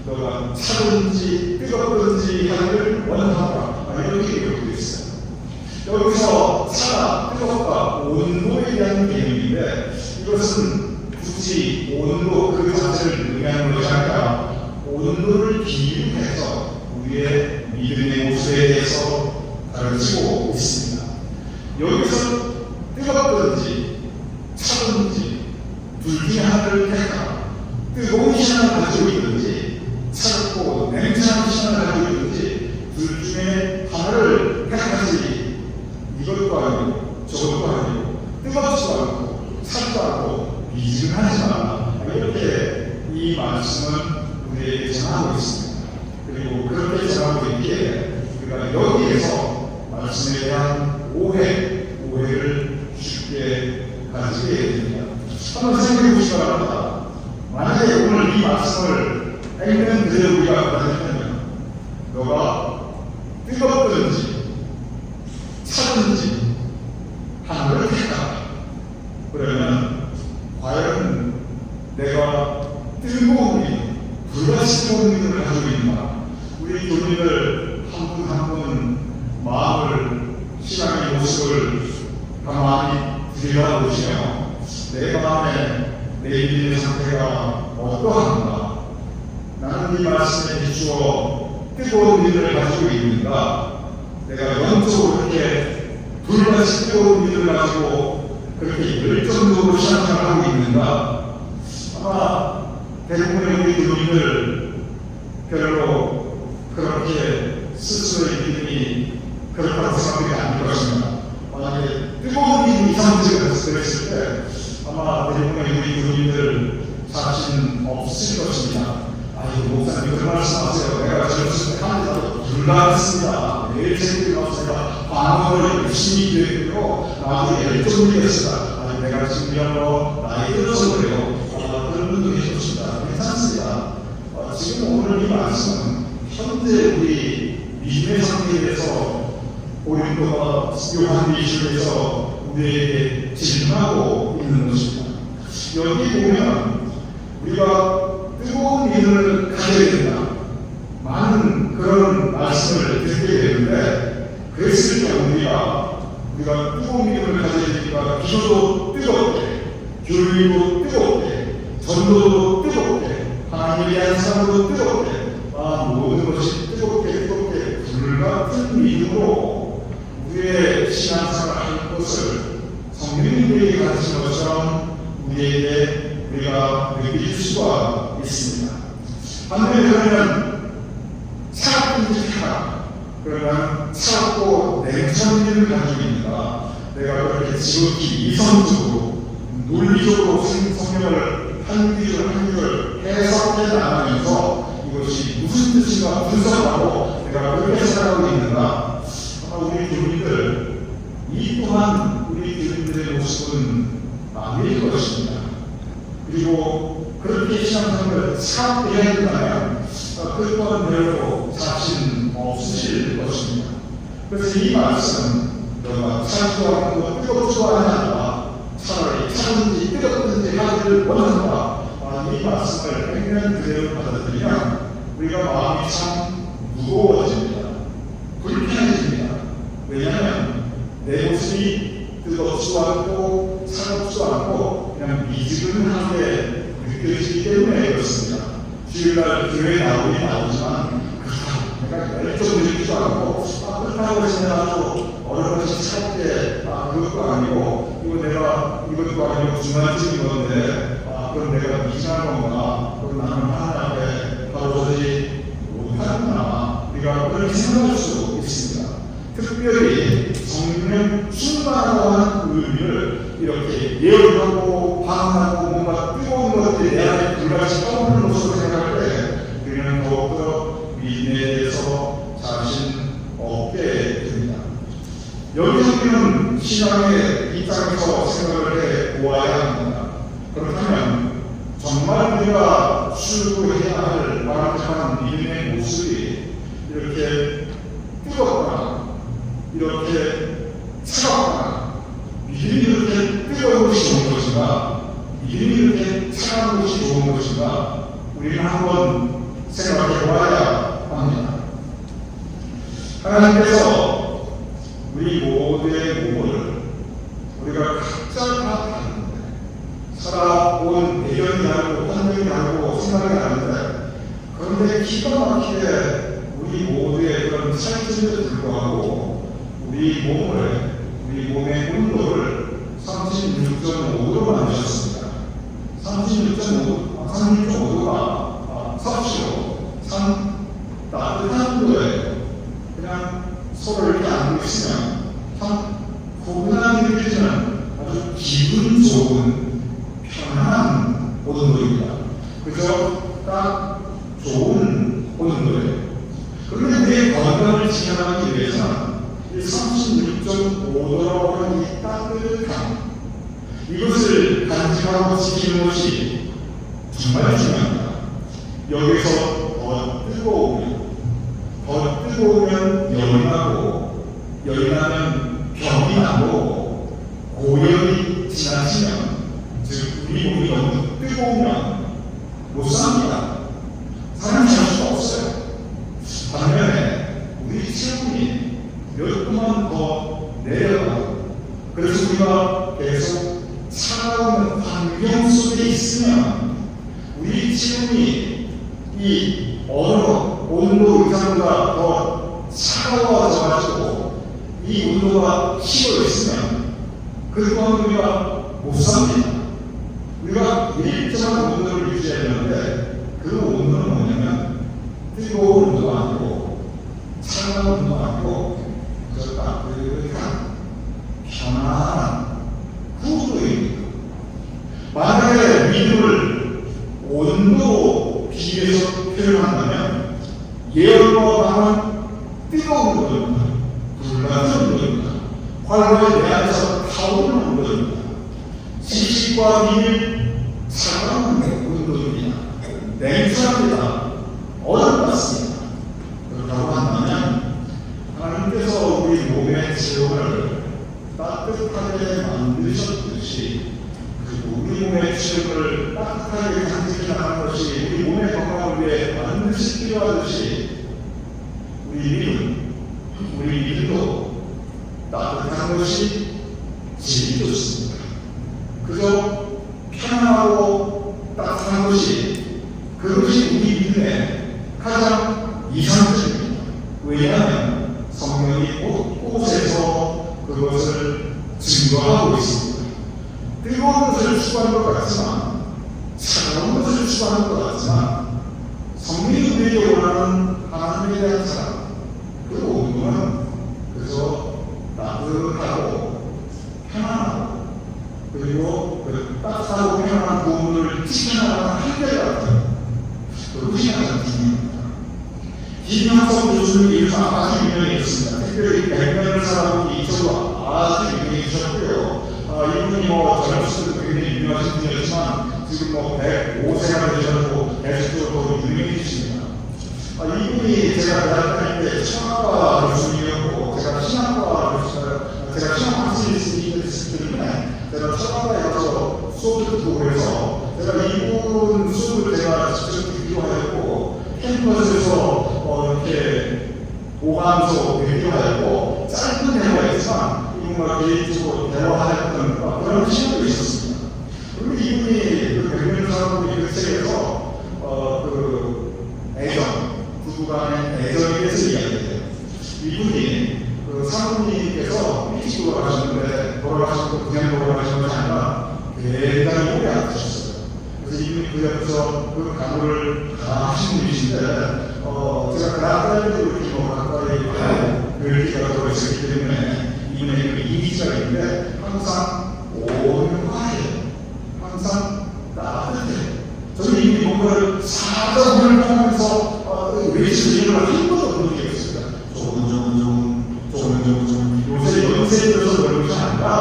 너가 차든지 뜨겁든지 하기를 원하노라. 이렇게 기록되어 있어요. 여기서 차가 뜨겁다 온도에 대한 개념인데 이것은 굳이 온도 그 자체를 의미하는 것이 아니라 대해서 가르치고 있습니다. 여기서 뜨겁든지 차든지 둘 중에 하나를 택하라. 뜨거운 신앙을 가지고 있든지 차갑고 냉철한 신앙을 가지고 있든지 둘 중에 하나를 택하지. 이것도 아니고 저것도 아니고 뜨겁지도 않고 차지도 않고 미지근하지 마라. 이렇게 이 말씀은 우리에게 전하고 있습니다. 그리고 그렇게 전하고 있기에 우리가 여기에서 말씀에 대한 오해를 쉽게 가지게 됩니다. 한번 생각해 보시기 바랍니다. 만약에 오늘 이 말씀을 읽는 그대로 우리가 받으면 너가 뜨겁든지 차든지 하나를 택하라. 그러면 과연 내가 뜨거운 믿음, 불같이 뜨거운 믿음을 가지고 있나? 우리 교민들 한 분 한 분 마음을, 신앙의 모습을 가만히 들여다보시며 내 마음에 내 믿음의 상태가 어떠한가? 나는 이 말씀에 비추어 뜨거운 믿음을 가지고 있는가? 내가 영적으로 그렇게 불같이 뜨거운 믿음을 가지고 그렇게 열정적으로 신앙생활을 하고 있는가? 아마 대부분의 우리 교민들 별로 그렇게 스스로의 믿음이 그렇다고 생각이 안 들 것입니다. 만약에 뜨거운 믿음 이상적으로 그랬을 때 아마 대부분의 우리 교민들 자신 없을 것입니다. 아이고 목사님 그런 말씀하세요. 내가 젊었을 때 한때도 불났습니다. 매일 새벽에 나와서 내가 방언을 열심히 기도했고요. 나중에 열정이 됐습니다. 아니 내가 지금 이런 나이 들어서 그래요. 그런 분도 계십니다. 괜찮습니다. 지금 오늘 이 말씀은 현재 우리 믿음의 상태에 대해서 고린도와 요한계시록에서 우리에게 질문하고 있는 것입니다. 여기 보면 우리가 뜨거운 믿음을 가져야 된다. 많은 그런 말씀을 듣게 되는데 그랬을 때 우리가 뜨거운 믿음을 가져야 되니까 기도도 뜨겁게, 교육도 뜨겁게, 전도도 뜨겁게, 하나님에 대한 사랑도 뜨겁게, 모든 것이 뜨겁게 불같은 믿음으로 우리의 신앙생활을 하는 것을 성령이 우리에게 가르친 것처럼 우리가 느낄 수가 있습니다. 반면에 그러면 차갑든지 하라. 그러면 차갑고 냉철한 믿음을 가지고 있는가? 내가 그렇게 지극히 이성적으로 논리적으로 성경을 한 구절 해석해 나가면서 이것이 무슨 뜻인가 분석하고 내가 그렇게 살아가고 있는가? 아마 우리 교민들 이 또한 우리 교민들의 모습은 아닐 것입니다. 그리고 그렇게 신앙생활을 차갑게 해야 된다면 그 또한 별로 자신 없으실 것입니다. 그래서 이 말씀은 너가 차지도 않고 뜨겁지도 않아 차라리 차든지 뜨겁든지 하기를 원한다. 이 말씀을 액면 그대로 받아들이면 우리가 마음이 참 무거워집니다. 불편해집니다. 왜냐하면 내 모습이 뜨겁지도 않고 차갑지도 않고 그냥 미지근하게 느껴지기 때문에 그렇습니다. 주일날 교회에 나오지만 내가 열정을 느끼지도 않고 그렇다고 해서 내가 아주 어느 것이 차갑게 그것도 아니고 이것도 아니고 중간쯤인 건데 그건 내가 미진한 건가? 그건 나는 하나님 앞에 바로서지 못하구나. 우리가 그렇게 생각할 수 있습니다. 특별히 성령 충만하고 하는 의미를 이렇게 예언하고 방황하고 뭔가 뜨거운 것들이 내 안에 불같이 떠오르는 것으로 생각할 때 우리는 더욱더 믿음에 대해서 자신 없게 됩니다. 여기서 우리는 신앙의 입장에서 생각을 해 보아야 합니다. 그렇다면 정말 우리가 추구해야 할 바람직한 믿음의 모습이 이렇게 뜨겁거나 이렇게 차갑거나 믿음이 이렇게 뜨거운 것이 좋은 것인가 믿음이 이렇게 차가운 것이 좋은 것인가 우리는 한번 생각해 보아야 합니다. 하나님께서 우리 모두의 몸을 우리가 각자 다 다른데 살아온 배경이 다르고 환경이 다르고 생각이 다른데 그런데 기가 막히게 우리 모두의 그런 차이점에도 불구하고 우리 몸의 온도를 36.5도로 만드셨습니다. 36.5도가 섭씨로 따뜻한 온도예요. 그냥 서로 이렇게 안고 있으면 참 포근하게 느껴지는 아주 기분 좋은 편안한 온도입니다. 그저 딱 좋은 온도예요. 그런데 우리의 건강을 지켜나가기 위해서는 이 36.5도라고 하는 이 따뜻함, 이것을 간직하고 지키는 것이 정말 중요합니다. 여기서 더 뜨거우면 열이 나고, 열이 나면 병이 나고, 고열이 지나치면, 즉 우리 몸이 너무 뜨거우면 못 삽니다. 사람이 살 수가 없어요. 반면에 우리 체온이 몇 도만 더 내려가고, 그래서 우리가 계속 차가운 환경 속에 있으면 우리 체온이 이 어느 온도 이상보다 더 차가워져가지고 이 온도가 식어 있으면 그 동안 우리가 못 삽니다. 우리가 일정한 온도를 유지해야 되는데 그 온도는 뭐냐면 뜨거운 온도가 아니고 차가운 온도가 아니고 그저 따뜻한 편안한 후도입니다. 만약에 믿음을 온도로 비교해서 표현한다면 예언과 방은 뜨거운 온도입니다. 불같은 온도입니다. 활활 내 안에서 타오르는 온도입니다. 지식과 비밀 차가운 온도입니다. 냉철합니다. 어렵습니다. 그렇다고 한다면 하나님께서 우리 몸의 체온을 따뜻하게 만드셨듯이 우리 몸의 체온을 따뜻하게 간직해 나가는 것이 우리 몸의 건강을 위해 반드시 필요하듯이 우리 믿음도 따뜻한 것이 제일 좋습니다. 그저 편안하고 따뜻한 것이 그것이 우리 믿음의 가장 이상적입니다. 왜냐하면 성경이 곳곳에서 그것을 증거하고 있습니다. 뜨거운 것을 추구하는 것 같지만, 차가운 것을 추구하는 것 같지만, 성경이 우리에게 원하는 하나님에 대한 사랑, 그 온도는 그저 따뜻하고 편안하고, 그리고 그 따뜻하고 편안한 그 온도를 지켜나가는 한결같은 그것이 가장 중요합니다. 김영석 교수님이 이래서 아주 유명해졌습니다. 특별히 100년을 살아본 이쪽으로 아주 유명해지셨고요. 이분이 젊었을 때 굉장히 유명하신 분이었지만 지금 105세가 되셔서 계속적으로 유명해지십니다. 이분이 제가 대학 다닐 때 청학과 교수님이었고 제가 신학과 학생이 있기 때문에 제가 청학과에 가서 수업을 듣고 그래서 제가 이분 수업을 제가 직접 듣기도 하였고 캠퍼스에서 이렇게 오감서 듣기도 하였고 짧은 대화가 있지만 이분과 개인적으로 대화하였던 그런 시간도 있었습니다. 그리고 이분이 그 백년 사람들이 그 책에서 애정, 부부 간의 애정에 대해서 이야기해요. 이분이 그 사모님께서 일찍 돌아가셨는데 그냥 돌아가신 것이 아니라 굉장히 오래 아프셨어요. 그래서 이분이 그 옆에서 그 간호를 다 하신 분이신데 제가 그 앞에 이렇게 가까이 그렇게가 들어있었기 때문에 이분의 그 이미지가 있는데 항상 온화해요. 항상 따뜻해요. 저는 이분이 뭔가를 살짝 훈련하면서 외치는 일을 한 번도 본 적이 없습니다. 조금 요새 연세에 들어서 그런 것이 아니라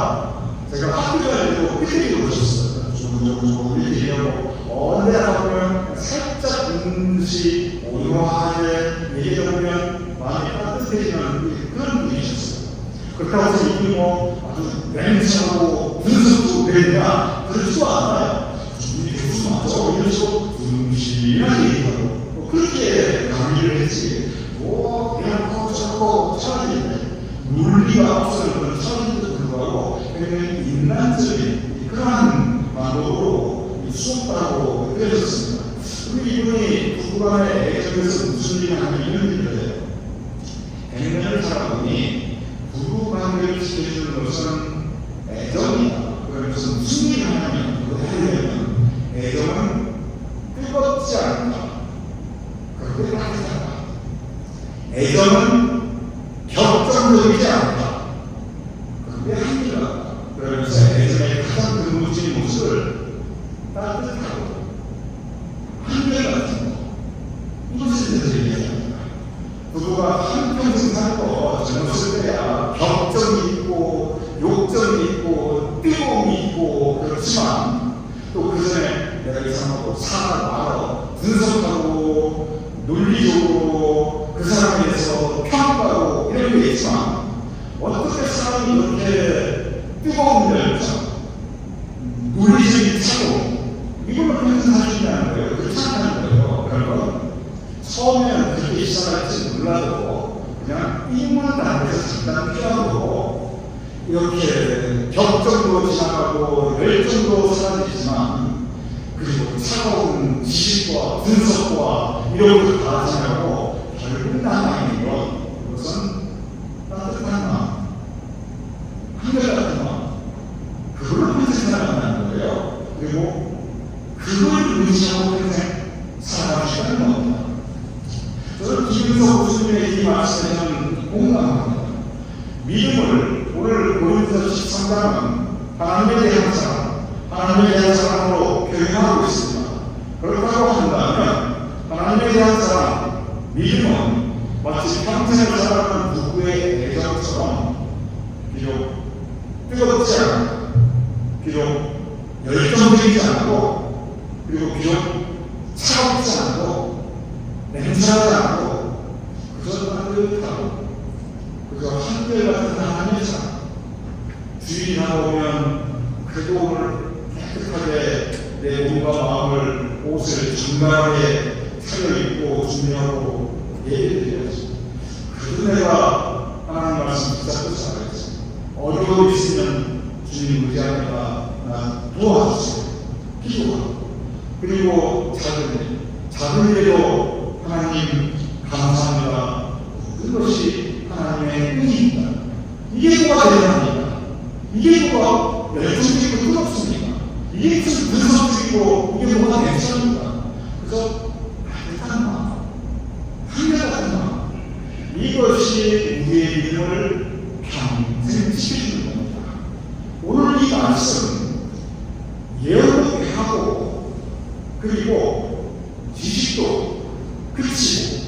제가 학교 다닐 때도 삐리삐리 오셨어요. 조금 이렇게 얘기하고 언제나 보면 살짝 웃는 듯이 온화하게 얘기해보면 마음이 따뜻해지는 그런 분이셨어요. 그렇다고 해서 이분이 아주 냉철하고 분석도 되느냐 그렇지도 않아요. 이분이 교수 맞죠? 이런 식으로 분실하게 얘기하고 그렇게 강의를 했지 그냥 저거 차라리 물리가 없어요. 그런 차라리도 불구하고 굉장히 인간적인 그러한 방법으로 수업하고 되어졌습니다. 그리고 이분이 부부간의 애정에서 무슨 일이 하면 이런 일을 해요. 격정적이지 않다. 그게 한계다. 그러면서 예전에 가장 근무진 모습을 따뜻하고 한결같은 거, 이것을 대해서 얘기합니다. 부부가 한평생 살고 젊었을 때야 격정이 있고 욕정이 있고 뜨거움이 있고 그렇지만 또 그 전에 내가 이상하고 사과하고 분석하고 논리적으로 그 사람에 대해서 평가하고 이런 게 있지만 어떻게 사람이 이렇게 뜨거운 열정, 논리적인 차고 이걸로 평생 살 수 있냐는 거예요. 그렇지 않다는 거예요. 그런 건 처음에는 그렇게 시작할지 몰라도 그냥 입문 단계에서 잠깐 피하고 이렇게 격정도 지나가고 열정도 사라지지만 그리고 차가운 지식과 분석과 이런 것을 다 지나가고 결국 남아있는 것은 따뜻한 마음, 한결같은 마음, 그걸로 평생 살아간다는 거예요. 그리고 그걸 의지하고 평생 살아가시다는 겁니다. 저는 김윤석 교수님의 이 말씀에는 공감합니다. 믿음을 오늘 고린도서 13장은 하나님에 대한 사랑, 하나님에 대한 사랑으로 표현하고 있습니다. 그렇다고 한다면 하나님에 대한 사랑, 믿음은 마치 평생을 살아가는 부부의 애정처럼 비록 뜨겁지 않고 비록 열정적이지 않고 그리고 비록 차갑지 않고 냉철하지 않고 그저 따뜻하고 그저 한결같은 하나님의 사랑. 주일이 다가오면 그래도 오늘 깨끗하게 내 몸과 마음을 옷을 정갈하게 차려입고 준비하고 예배드려야지. 그래도 내가 하나님 말씀 붙잡고 살아야지. 어려움이 있으면 주님 의지하니까 나 도와주세요. 기도하고 그리고 작은 일에도 하나님 감사합니다. 모든 것이 하나님의 은혜입니다. 이게 뭐가 대단합니까? 이게 뭐가 열정적이고 뜨겁습니까? 이게 무슨 분석적이고 이게 뭐가 괜찮습니까? 그래서 따뜻한 마음, 한결같은 마음, 이것이 우리의 믿음을 평생 지켜주는 겁니다. 오늘 이 말씀 예언도 하고 그리고 지식도 그치고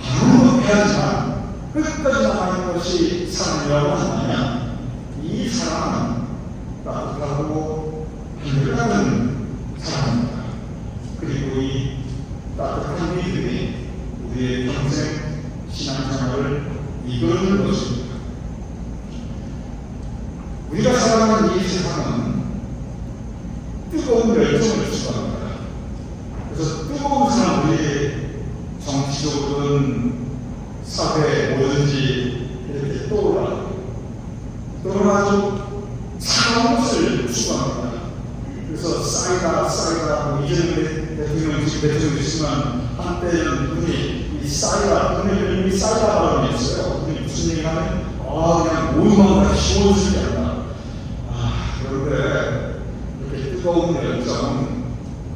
바로 해야지만 끝까지 남아있는 것이 사랑이라고 한다면 이 사랑은 따뜻하고 한결같은 사랑입니다. 그리고 이 따뜻한 믿음이 우리의 평생 신앙생활을 이끄는 것입니다. 우리가 살아가는 이 세상은 뜨거운 열정을 추구합니다. 그래서 뜨거운 사람들이 정치적으로든 사회 뭐든지 이렇게 떠올라가지고 차가운 것을 추구합니다. 그래서 쌓이다 이재명 대통령 지금 대통령이지만 한때는 분이 이 쌓이다 분이 이미 쌓이다 발언이 있어요. 분이 무슨 얘기 하면 그냥 모든 다 시원하지 않다. 그런데 이렇게 뜨거운 열정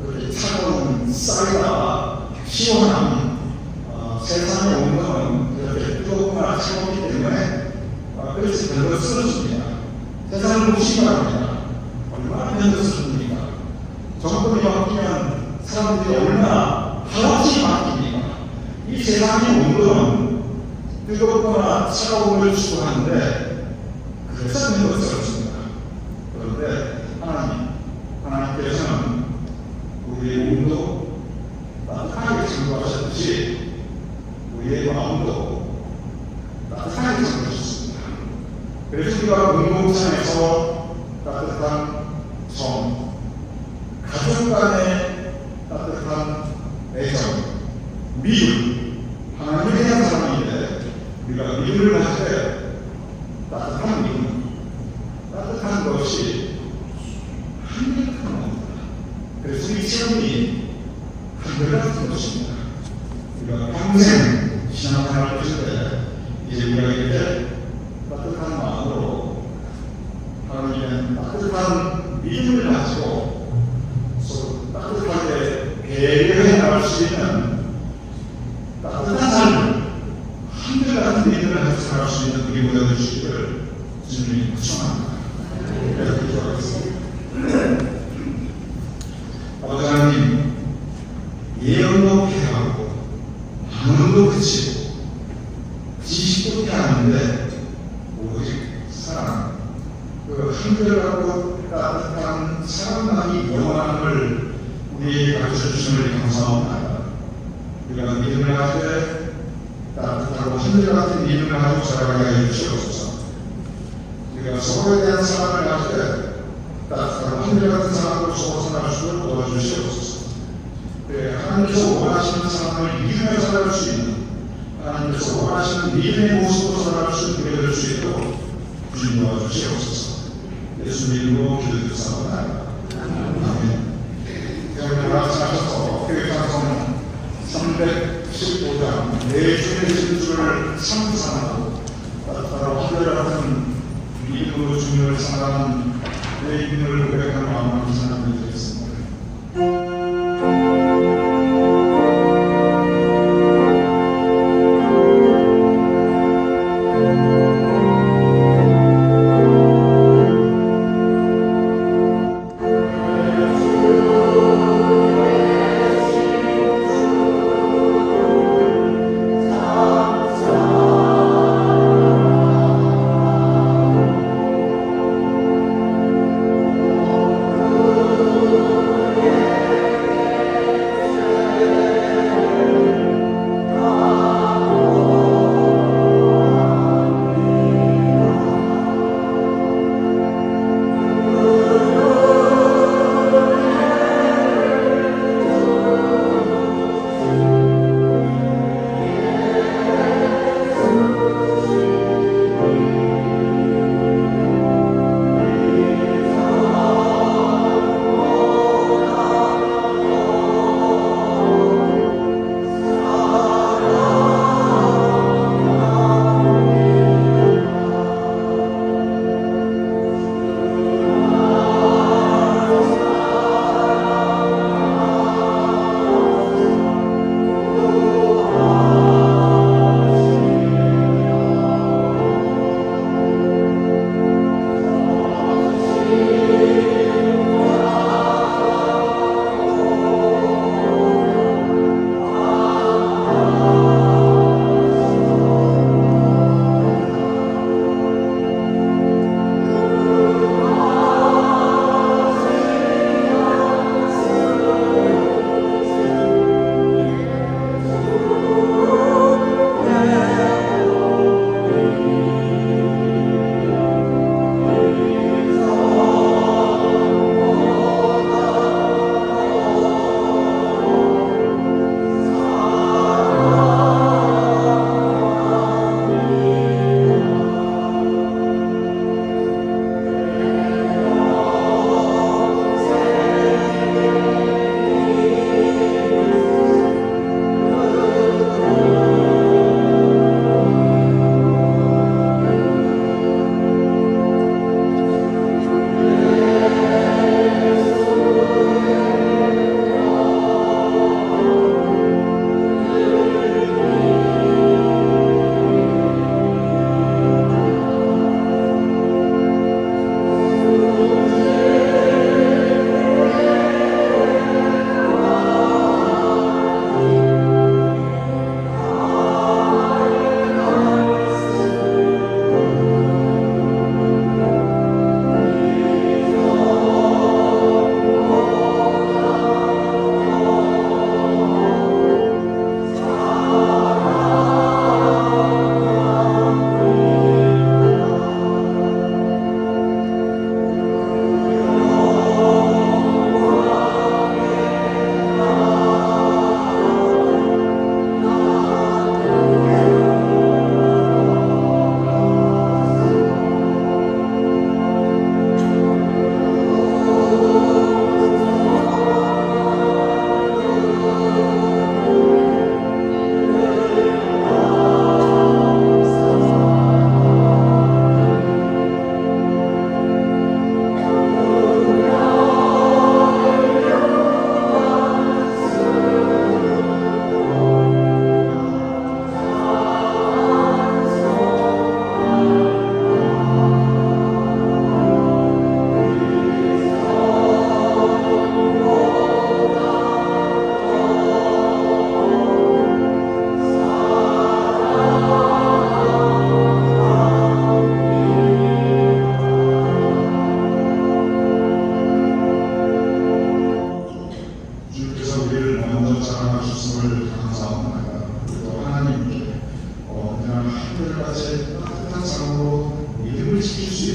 그렇게 차가운 쌓이다 시원함 세상의 온도는 이렇게 뜨겁거나 차갑기 때문에 그래서 별로 쓰러집니다. 세상을 무시합니다. 얼마나 별로 쓰러집니까? 정권이 바뀌면 사람들이 얼마나 하나씩 바뀝니까? 이 세상의 온도는 뜨겁거나 차가움을 추구하는데 그래서 별로 쓰러집니다. 그런데 하나님께서는 우리의 몸도 따뜻하게 창조하셨듯이 우리의 마음도 따뜻하게 창조하셨습니다. 그래서 우리가 공동체에서 따뜻한 정, 가족 간의 따뜻한 애정, 믿음, 하나님에 대한 사랑인데 우리가 믿음을 가질 때 따뜻한 믿음, 따뜻한 것이 한결같은 겁니다. 그래서 우리 체험이 한결같은 것입니다. 우리가 평생 신앙생활을 하실 때 이제 우리가 이렇게 따뜻한 마음으로 하나님의 따뜻한 믿음을 가지고 서로 따뜻하게 배려해 나갈 수 있는 따뜻한 삶을 한결같은 믿음을 할 수 살아갈 수 있는 우리 모두가 되시기를 주님이 축원합니다. 이렇게 기도하겠습니다. 아버지 하나님, 예언도 폐하고 반응도 그치고 지식도 폐하는데 오직 사랑, 그 한결같고 따뜻한 사랑만이 영원함을 우리에게 가르쳐 주심을 감사합니다. 우리가 믿음을 가지되 따뜻하고 한결같은 믿음을 가지고 살아가게 하여 주시옵소서. 우리가 서로에 대한 사랑을 가지되 따뜻하고 한결같은 사랑으로 서로 살아갈 수 있도록 도와주시옵소서. 하나님께서 원하시는 사랑을 믿으며 살아갈 수 있는, 하나님께서 원하시는 믿음의 모습으로 살아갈 수 있는 우리가 될 수 있도록 주님 도와주시옵소서. 예수 이름으로 기도드렸사옵나이다. 아멘. 여러분 다 하셔서 교육방송 315장 내 주의 진주를 상상하고 따뜻하고 한결같은 믿음으로 주님을 사랑하는 내 믿음을 고백하는 마음으로 감사를 드리겠습니다.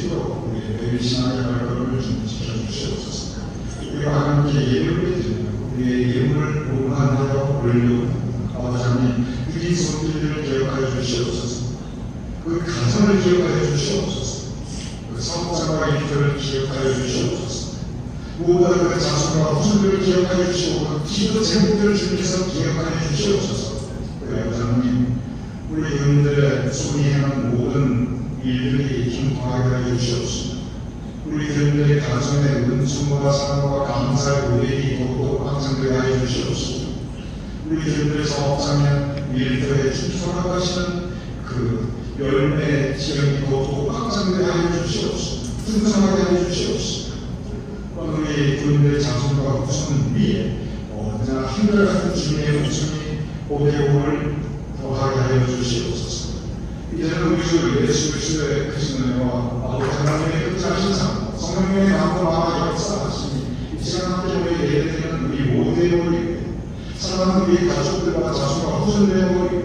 있도록 우리 매일 신앙의 발걸음을 좀 지켜주시옵소서. 우리가 하나님께 예물을 드리며 우리의 예물을 무한하여 올려고 아버지 하나님 드린 손길들을 기억하여 주시옵소서. 그 가정을 기억하여 주시옵소서. 그 성장과 일들을 기억하여 주시옵소서. 무엇보다 그 자손과 후손들을 기억하여 주시고 그 기도 제목들을 주님께서 기억하여 주시옵소서. 그래 아버지 하나님 우리 교인들의 손이 행한 모든 일들이 힘통하게 하여 주시옵소서. 우리 교인들의 가정의 은총과 사랑과 감사의 고백이 더욱 확장되게 하여 주시옵소서. 우리 교인들의 사업장에 일터에 충성하고 하시는 그 열매 지형이 더욱 확장되게 하여 주시옵소서. 충성하게 하여 주시옵소서. 우리 교인들의 자손과 후손 위에 언제나 한결같은 주님의 음성이 오대오를 더하게 하여 주시옵소서. 이제는 우리 주 예수 그리스도의 크신 은혜와 아버지 하나님의 끝자신 상 성령의 감동하와 역사하시니 이 시간 함께 우리 예배드리는 우리 모두의 머리 사랑하는 우리 가족들과 자손과 후손들의 머리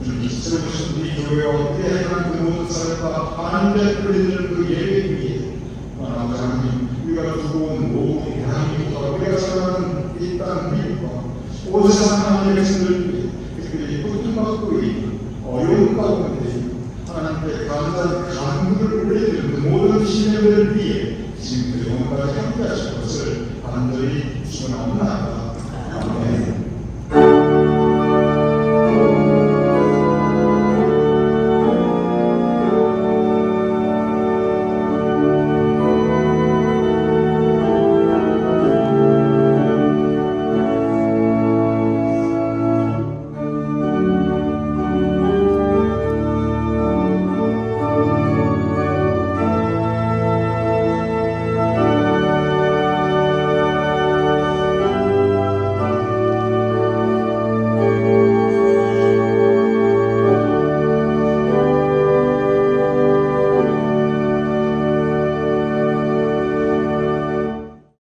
주님께서 세우신 우리 교회와 우리의 하나님 그 모든 사람과 하나님의 뿌리들은 그 예배 위에 아버지 하나님 우리가 두고 온 모든 하나님과 우리가 사랑하는 이 땅 위과 온 세상 하나님의 백성들 위해 특별히 고통받고 있는 어려운 가운데 하나님께 감사한 간구를 올려드리는 그 모든 시민들을 위해 지금부터 영원까지 함께 하실 것을 간절히 축원합니다.